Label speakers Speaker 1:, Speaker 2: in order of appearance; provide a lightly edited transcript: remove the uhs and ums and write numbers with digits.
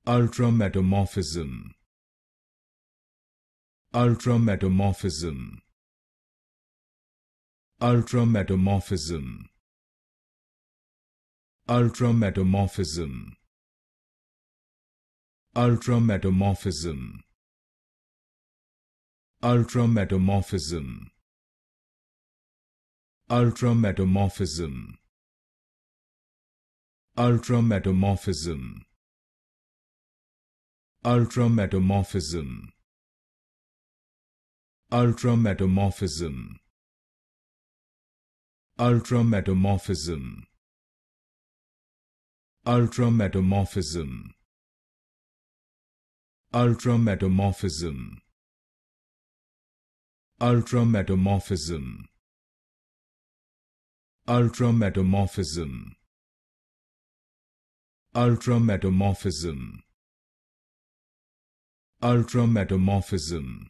Speaker 1: Ultrametamorphism. Ultrametamorphism. Ultrametamorphism. Ultrametamorphism. Ultrametamorphism. Ultrametamorphism. Ultrametamorphism. Ultrametamorphism. Ultrametamorphism. Ultrametamorphism. Ultrametamorphism. Ultrametamorphism. Ultrametamorphism. Ultrametamorphism. Ultrametamorphism. Ultrametamorphism. Ultrametamorphism.